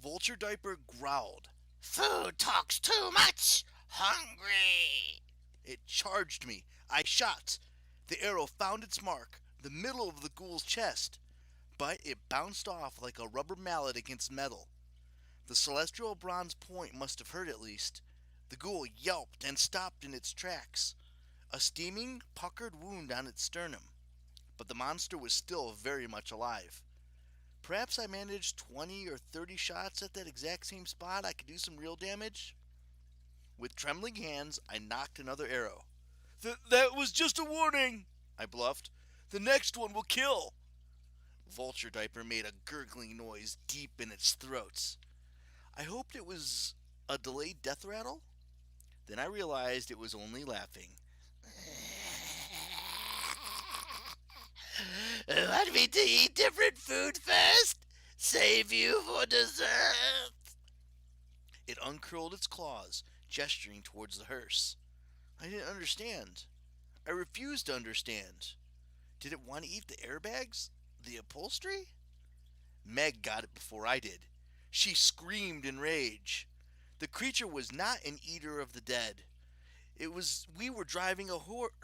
Vulture Diaper growled. Food talks too much! Hungry! It charged me. I shot. The arrow found its mark, the middle of the ghoul's chest, but it bounced off like a rubber mallet against metal. The celestial bronze point must have hurt at least. The ghoul yelped and stopped in its tracks, a steaming, puckered wound on its sternum. But the monster was still very much alive. Perhaps I managed 20 or 30 shots at that exact same spot I could do some real damage. With trembling hands, I knocked another arrow. That was just a warning, I bluffed. The next one will kill. Vulture Diaper made a gurgling noise deep in its throat. I hoped it was a delayed death rattle. Then I realized it was only laughing. Want me to eat different food first? Save you for dessert? It uncurled its claws, gesturing towards the hearse. I didn't understand. I refused to understand. Did it want to eat the airbags? The upholstery? Meg got it before I did. She screamed in rage. The creature was not an eater of the dead. We were driving a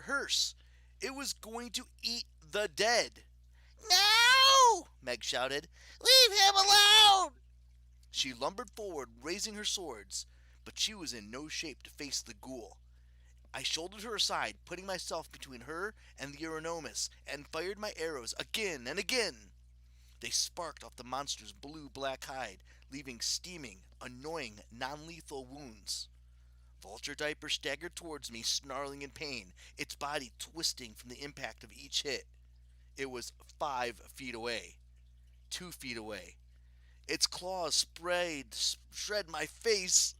hearse. It was going to eat the dead. No! Meg shouted. Leave him alone! She lumbered forward, raising her swords, but she was in no shape to face the ghoul. I shouldered her aside, putting myself between her and the Euronymous, and fired my arrows again and again. They sparked off the monster's blue-black hide, leaving steaming, annoying, non-lethal wounds. Vulture Diaper staggered towards me, snarling in pain, its body twisting from the impact of each hit. It was 5 feet away. 2 feet away. Its claws shred my face.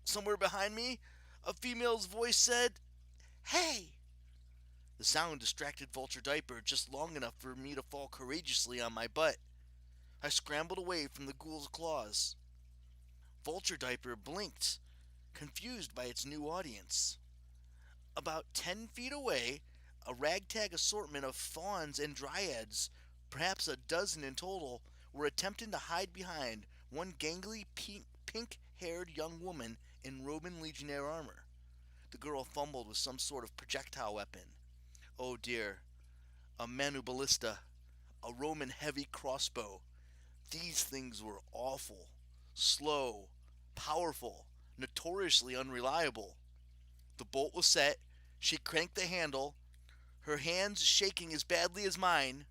Somewhere behind me, a female's voice said, "Hey!" The sound distracted Vulture Diaper just long enough for me to fall courageously on my butt. I scrambled away from the ghoul's claws. Vulture Diaper blinked, confused by its new audience. About 10 feet away, a ragtag assortment of fauns and dryads, perhaps a dozen in total, were attempting to hide behind one gangly pink-haired young woman in Roman legionnaire armor. The girl fumbled with some sort of projectile weapon. Oh dear, a manuballista, a Roman heavy crossbow. These things were awful, slow, powerful, notoriously unreliable. The bolt was set. She cranked the handle, her hands shaking as badly as mine.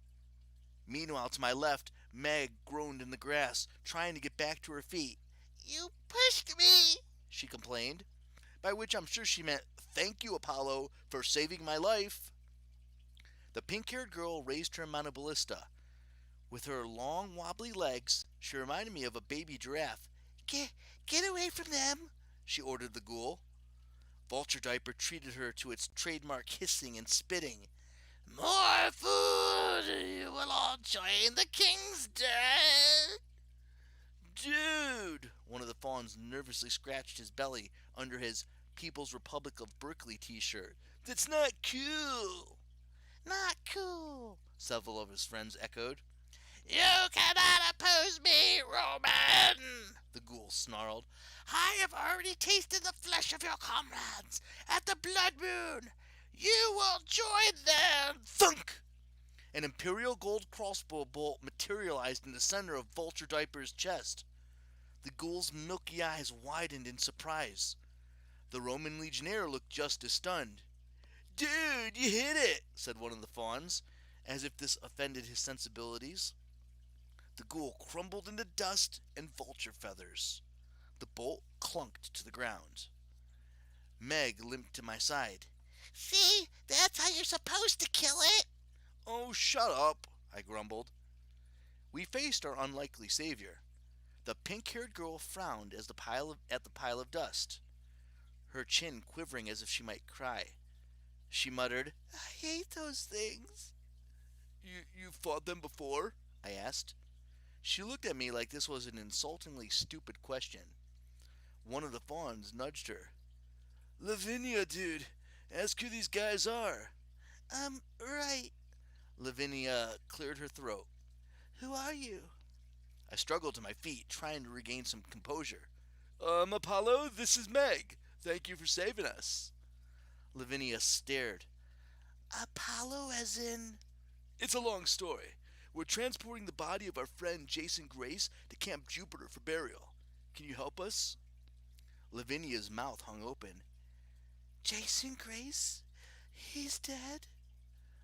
Meanwhile, to my left, Meg groaned in the grass, trying to get back to her feet. You pushed me, she complained, by which I'm sure she meant, thank you, Apollo, for saving my life. The pink-haired girl raised her manuballista. With her long, wobbly legs, she reminded me of a baby giraffe. Get away from them, she ordered the ghoul. Vulture Diaper treated her to its trademark hissing and spitting. More food! You will all join the king's den! Dude! One of the fawns nervously scratched his belly under his People's Republic of Berkeley t-shirt. That's not cool! Not cool, several of his friends echoed. You cannot oppose me, Roman! The ghoul snarled. I have already tasted the flesh of your comrades at the blood moon. You will join them! Thunk! An imperial gold crossbow bolt materialized in the center of Vulture Diaper's chest. The ghoul's milky eyes widened in surprise. The Roman legionnaire looked just as stunned. Dude, you hit it, said one of the fawns, as if this offended his sensibilities. The ghoul crumbled into dust and vulture feathers. The bolt clunked to the ground. Meg limped to my side. See, that's how you're supposed to kill it. Oh, shut up, I grumbled. We faced our unlikely savior. The pink-haired girl frowned at the pile of dust, her chin quivering as if she might cry. She muttered, I hate those things. You fought them before? I asked. She looked at me like this was an insultingly stupid question. One of the fawns nudged her. Lavinia, dude, ask who these guys are. Right. Lavinia cleared her throat. Who are you? I struggled to my feet, trying to regain some composure. Apollo, this is Meg. Thank you for saving us. Lavinia stared. Apollo as in? It's a long story. We're transporting the body of our friend Jason Grace to Camp Jupiter for burial. Can you help us? Lavinia's mouth hung open. Jason Grace? He's dead?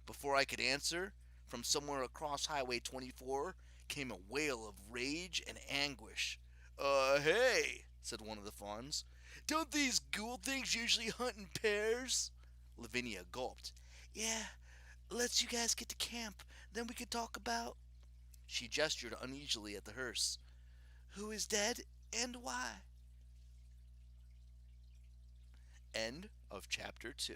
Before I could answer, from somewhere across Highway 24 came a wail of rage and anguish. Hey, said one of the fawns. Don't these ghoul things usually hunt in pairs? Lavinia gulped. Yeah, let's you guys get to camp, then we could talk about... She gestured uneasily at the hearse. Who is dead and why? End of chapter 2.